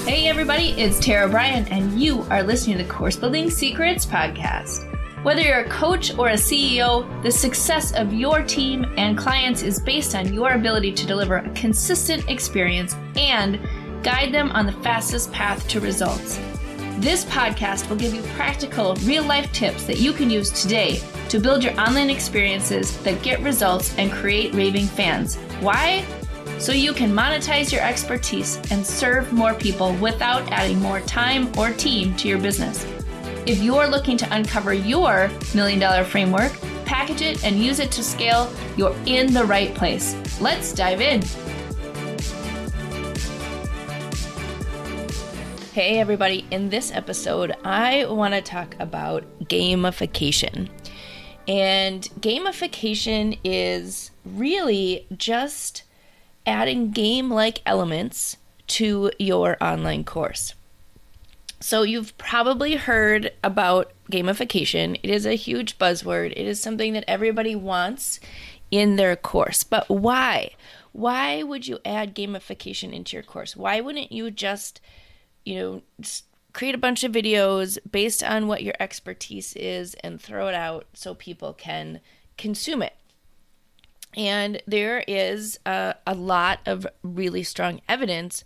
Hey everybody, it's Bryan, and you are listening to the Course Building Secrets podcast. Whether you're a coach or a CEO, the success of your team and clients is based on your ability to deliver a consistent experience and guide them on the fastest path to results. This podcast will give you practical, real-life tips that you can use today to build your online experiences that get results and create raving fans. Why? So you can monetize your expertise and serve more people without adding more time or team to your business. If you're looking to uncover your $1 million framework, package it, and use it to scale, you're in the right place. Let's dive in. Hey everybody, in this episode, I want to talk about gamification. And gamification is really just adding game-like elements to your online course. So you've probably heard about gamification. It is a huge buzzword. It is something that everybody wants in their course. But why? Why would you add gamification into your course? Why wouldn't you just create a bunch of videos based on what your expertise is and throw it out so people can consume it? And there is a lot of really strong evidence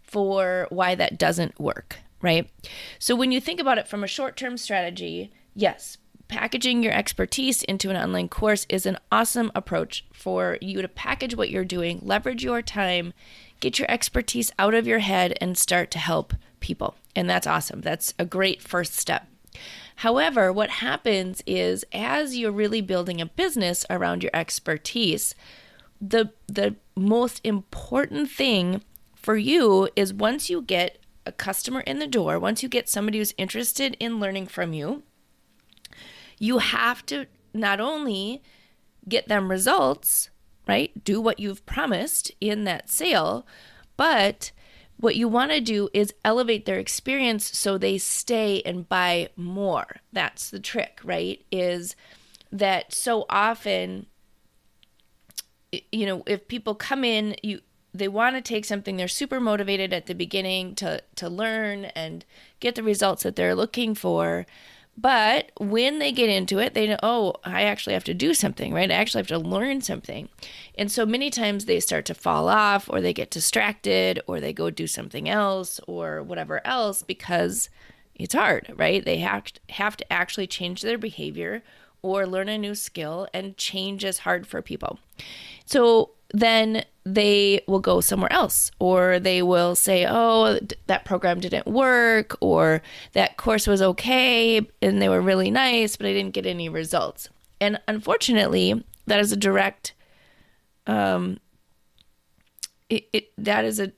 for why that doesn't work, right? So when you think about it from a short-term strategy, yes, packaging your expertise into an online course is an awesome approach for you to package what you're doing, leverage your time, get your expertise out of your head, and start to help people. And that's awesome. That's a great first step. However, what happens is as you're really building a business around your expertise, the most important thing for you is once you get a customer in the door, once you get somebody who's interested in learning from you, you have to not only get them results, right? Do what you've promised in that sale, but what you want to do is elevate their experience so they stay and buy more. That's the trick, right? Is that so often, if people come in, they want to take something, they're super motivated at the beginning to learn and get the results that they're looking for. But when they get into it, they know, oh, I actually have to do something, right? I actually have to learn something. And so many times they start to fall off, or they get distracted, or they go do something else or whatever else because it's hard, right? They have to actually change their behavior or learn a new skill, and change is hard for people. So then they will go somewhere else, or they will say, oh, that program didn't work, or that course was okay and they were really nice, but I didn't get any results. And unfortunately, that is a direct, that is a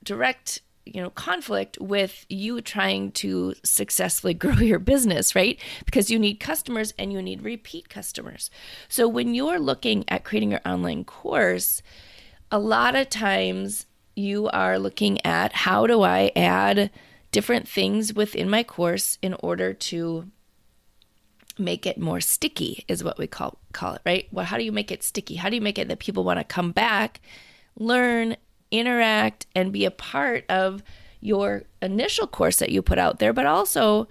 direct, conflict with you trying to successfully grow your business, right? Because you need customers and you need repeat customers. So when you're looking at creating your online course, a lot of times you are looking at, how do I add different things within my course in order to make it more sticky, is what we call it, right? Well, how do you make it sticky? How do you make it that people want to come back, learn, interact, and be a part of your initial course that you put out there, but also,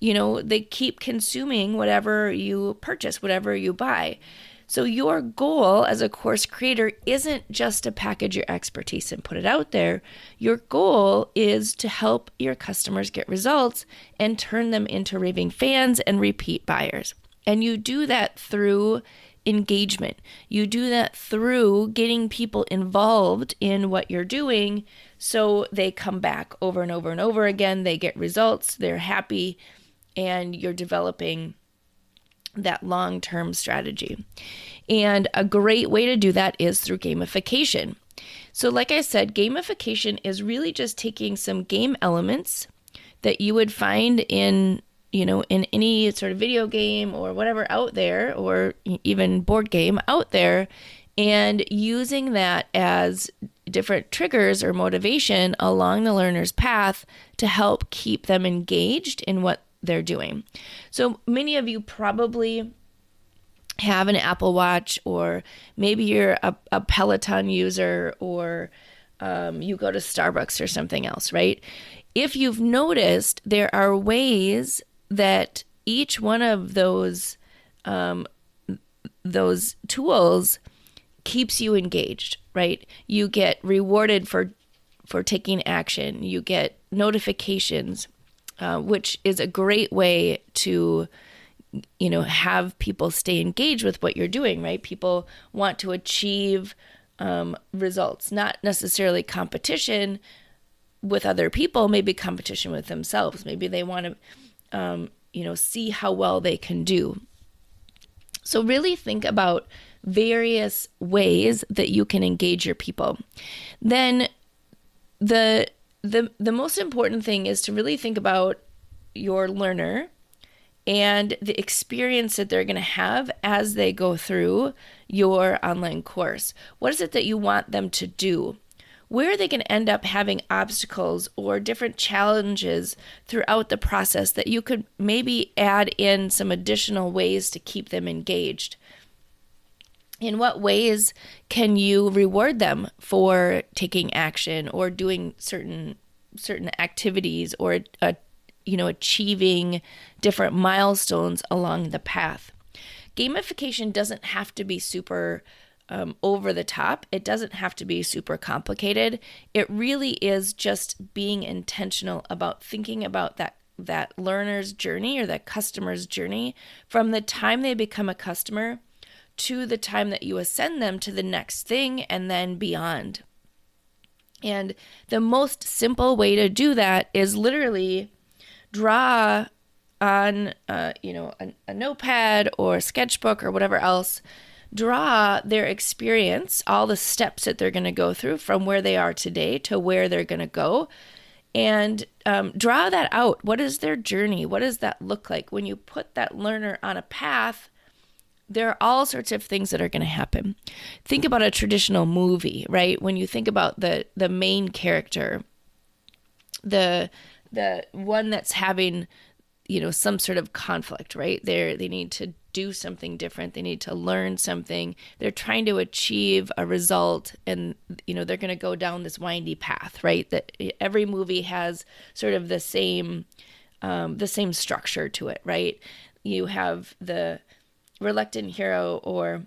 they keep consuming whatever you purchase, whatever you buy. So your goal as a course creator isn't just to package your expertise and put it out there. Your goal is to help your customers get results and turn them into raving fans and repeat buyers. And you do that through engagement. You do that through getting people involved in what you're doing so they come back over and over and over again. They get results, they're happy, and you're developing that long-term strategy. And a great way to do that is through gamification. So like I said, gamification is really just taking some game elements that you would find in any sort of video game or whatever out there, or even board game out there, and using that as different triggers or motivation along the learner's path to help keep them engaged in what they're doing. So many of you probably have an Apple Watch, or maybe you're a Peloton user, or you go to Starbucks or something else, right? If you've noticed, there are ways that each one of those tools keeps you engaged, right? You get rewarded for taking action. You get notifications, which is a great way to have people stay engaged with what you're doing, right? People want to achieve results, not necessarily competition with other people, maybe competition with themselves. Maybe they want to, see how well they can do. So really think about various ways that you can engage your people. Then the most important thing is to really think about your learner and the experience that they're going to have as they go through your online course. What is it that you want them to do? Where are they going to end up having obstacles or different challenges throughout the process that you could maybe add in some additional ways to keep them engaged? In what ways can you reward them for taking action or doing certain activities or achieving different milestones along the path? Gamification doesn't have to be super over the top. It doesn't have to be super complicated. It really is just being intentional about thinking about that learner's journey or that customer's journey from the time they become a customer to the time that you ascend them to the next thing and then beyond. And the most simple way to do that is literally draw on a notepad or sketchbook or whatever else. Draw their experience, all the steps that they're going to go through from where they are today to where they're going to go, and draw that out. What is their journey? What does that look like? When you put that learner on a path, there are all sorts of things that are going to happen. Think about a traditional movie, right? When you think about the main character, the one that's having some sort of conflict, right? They need to do something different. They need to learn something. They're trying to achieve a result, and they're going to go down this windy path, right? That every movie has sort of the same structure to it, right? You have the reluctant hero or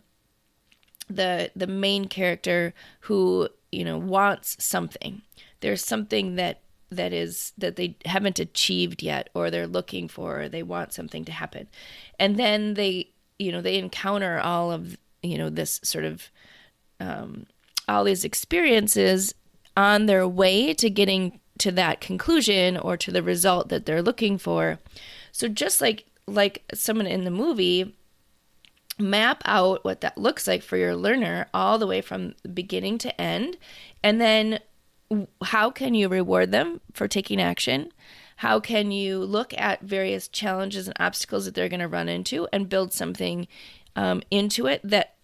the main character who wants something. There's something that they haven't achieved yet, or they're looking for, or they want something to happen. And then they encounter all of, this sort of, all these experiences on their way to getting to that conclusion or to the result that they're looking for. So just like someone in the movie, map out what that looks like for your learner all the way from beginning to end. And then how can you reward them for taking action? How can you look at various challenges and obstacles that they're going to run into and build something into it that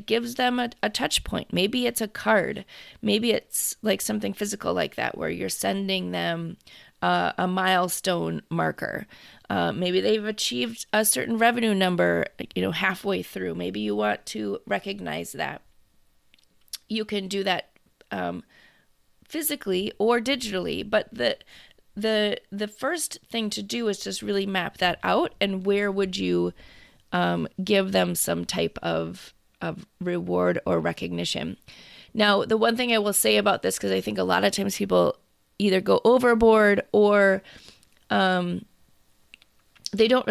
gives them a touch point? Maybe it's a card. Maybe it's like something physical like that where you're sending them a milestone marker. Maybe they've achieved a certain revenue number, halfway through. Maybe you want to recognize that. You can do that physically or digitally, but the first thing to do is just really map that out, and where would you give them some type of reward or recognition. Now, the one thing I will say about this, because I think a lot of times people either go overboard or they're not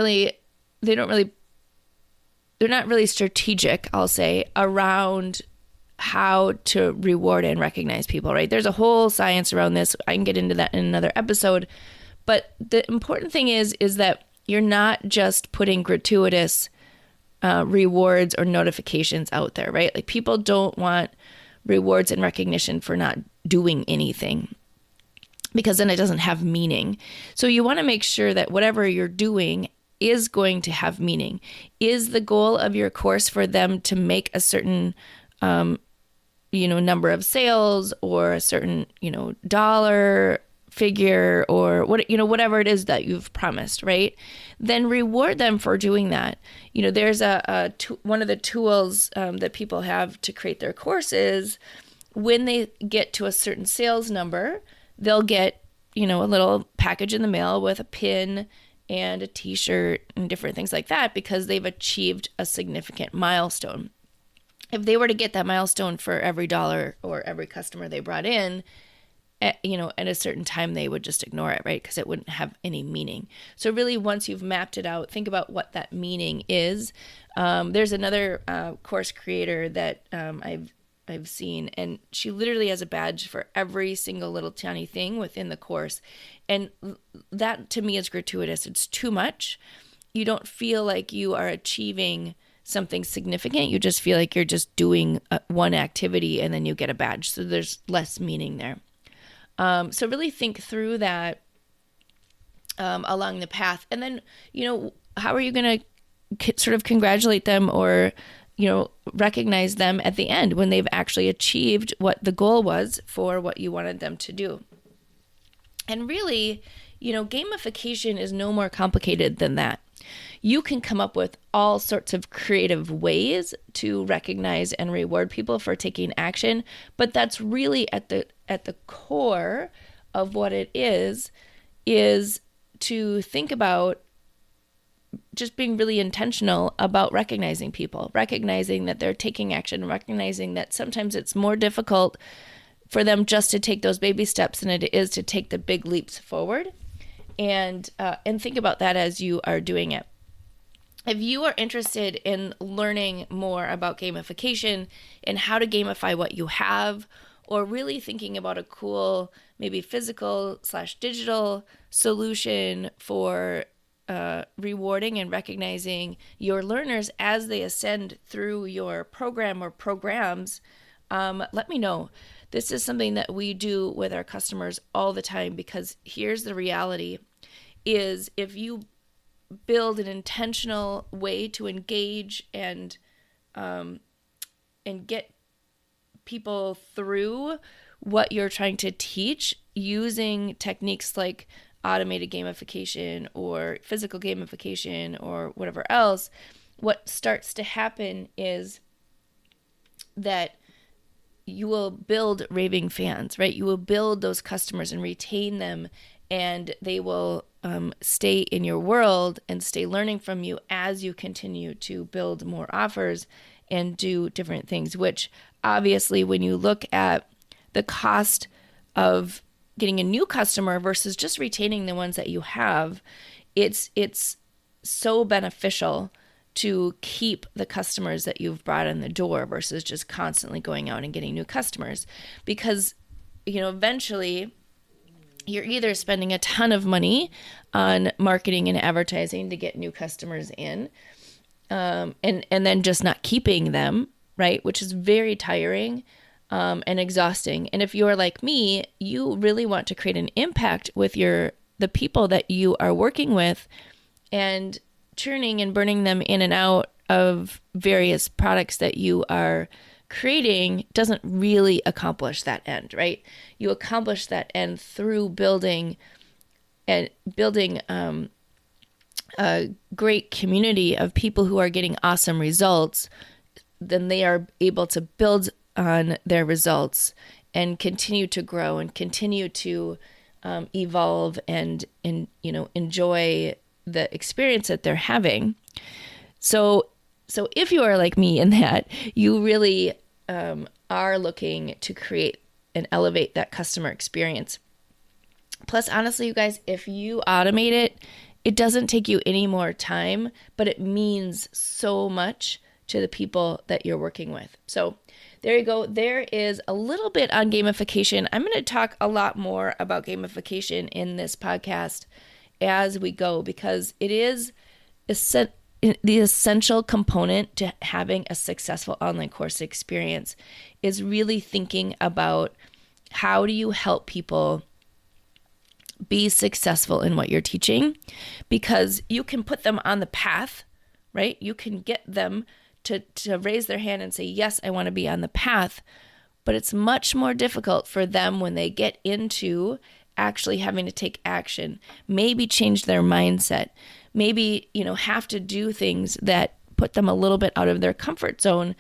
really strategic, I'll say, around how to reward and recognize people, right? There's a whole science around this. I can get into that in another episode. But the important thing is that you're not just putting gratuitous rewards or notifications out there, right? Like, people don't want rewards and recognition for not doing anything, because then it doesn't have meaning. So you want to make sure that whatever you're doing is going to have meaning. Is the goal of your course for them to make a certain number of sales, or a certain, dollar figure, or whatever it is that you've promised, right? Then reward them for doing that. There's one of the tools that people have to create their courses when they get to a certain sales number, they'll get, a little package in the mail with a pin and a t-shirt and different things like that because they've achieved a significant milestone. If they were to get that milestone for every dollar or every customer they brought in, at a certain time, they would just ignore it, right? Because it wouldn't have any meaning. So really, once you've mapped it out, think about what that meaning is. There's another course creator that I've seen, and she literally has a badge for every single little tiny thing within the course. And that to me is gratuitous. It's too much. You don't feel like you are achieving something significant. You just feel like you're just doing one activity and then you get a badge. So there's less meaning there. So really think through that along the path. And then, how are you going to sort of congratulate them or, recognize them at the end when they've actually achieved what the goal was for what you wanted them to do? And really, gamification is no more complicated than that. You can come up with all sorts of creative ways to recognize and reward people for taking action, but that's really at the core of what it is to think about just being really intentional about recognizing people, recognizing that they're taking action, recognizing that sometimes it's more difficult for them just to take those baby steps than it is to take the big leaps forward. And think about that as you are doing it. If you are interested in learning more about gamification and how to gamify what you have, or really thinking about a cool, maybe physical/digital solution for rewarding and recognizing your learners as they ascend through your program or programs, let me know. This is something that we do with our customers all the time, because here's the reality is if you build an intentional way to engage and get people through what you're trying to teach using techniques like automated gamification or physical gamification or whatever else, what starts to happen is that you will build raving fans, right? You will build those customers and retain them, and they will stay in your world and stay learning from you as you continue to build more offers and do different things, which obviously when you look at the cost of getting a new customer versus just retaining the ones that you have, it's so beneficial to keep the customers that you've brought in the door versus just constantly going out and getting new customers. Because, eventually you're either spending a ton of money on marketing and advertising to get new customers in, and then just not keeping them, right? Which is very tiring and exhausting. And if you're like me, you really want to create an impact with the people that you are working with, and churning and burning them in and out of various products that you are creating doesn't really accomplish that end, right? You accomplish that end through building a great community of people who are getting awesome results. Then they are able to build on their results and continue to grow and continue to evolve and enjoy the experience that they're having. So if you are like me in that, you really are looking to create and elevate that customer experience. Plus, honestly, you guys, if you automate it, it doesn't take you any more time, but it means so much to the people that you're working with. So there you go. There is a little bit on gamification. I'm going to talk a lot more about gamification in this podcast as we go, because it is the essential component to having a successful online course experience is really thinking about how do you help people be successful in what you're teaching, because you can put them on the path, right? You can get them to raise their hand and say, yes, I want to be on the path, but it's much more difficult for them when they get into actually having to take action, maybe change their mindset, maybe, have to do things that put them a little bit out of their comfort zone.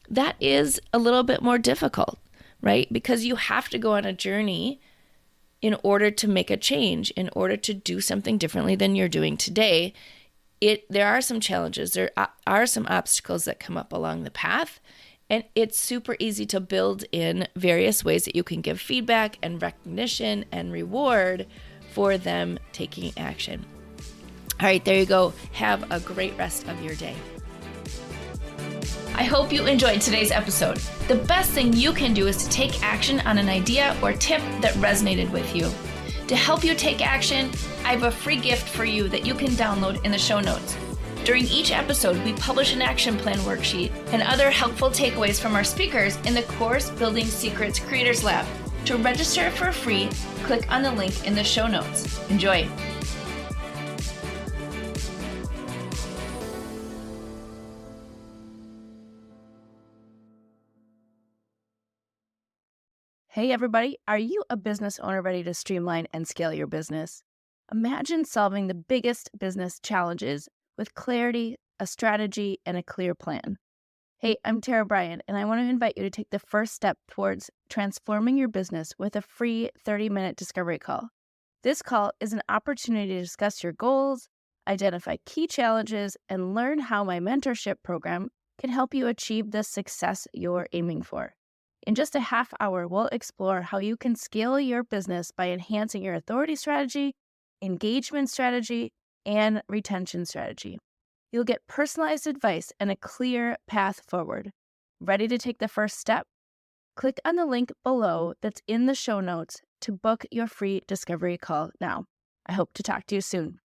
That is a little bit more difficult. right? Because you have to go on a journey in order to make a change, in order to do something differently than you're doing today. There are some challenges, there are some obstacles that come up along the path, and it's super easy to build in various ways that you can give feedback and recognition and reward for them taking action. All right, there you go. Have a great rest of your day. I hope you enjoyed today's episode. The best thing you can do is to take action on an idea or tip that resonated with you. To help you take action, I have a free gift for you that you can download in the show notes. During each episode, we publish an action plan worksheet and other helpful takeaways from our speakers in the course Building Secrets Creators Lab. To register for free, click on the link in the show notes. Enjoy. Hey everybody, are you a business owner ready to streamline and scale your business? Imagine solving the biggest business challenges with clarity, a strategy, and a clear plan. Hey, I'm Bryan, and I want to invite you to take the first step towards transforming your business with a free 30-minute discovery call. This call is an opportunity to discuss your goals, identify key challenges, and learn how my mentorship program can help you achieve the success you're aiming for. In just a half hour, we'll explore how you can scale your business by enhancing your authority strategy, engagement strategy, and retention strategy. You'll get personalized advice and a clear path forward. Ready to take the first step? Click on the link below that's in the show notes to book your free discovery call now. I hope to talk to you soon.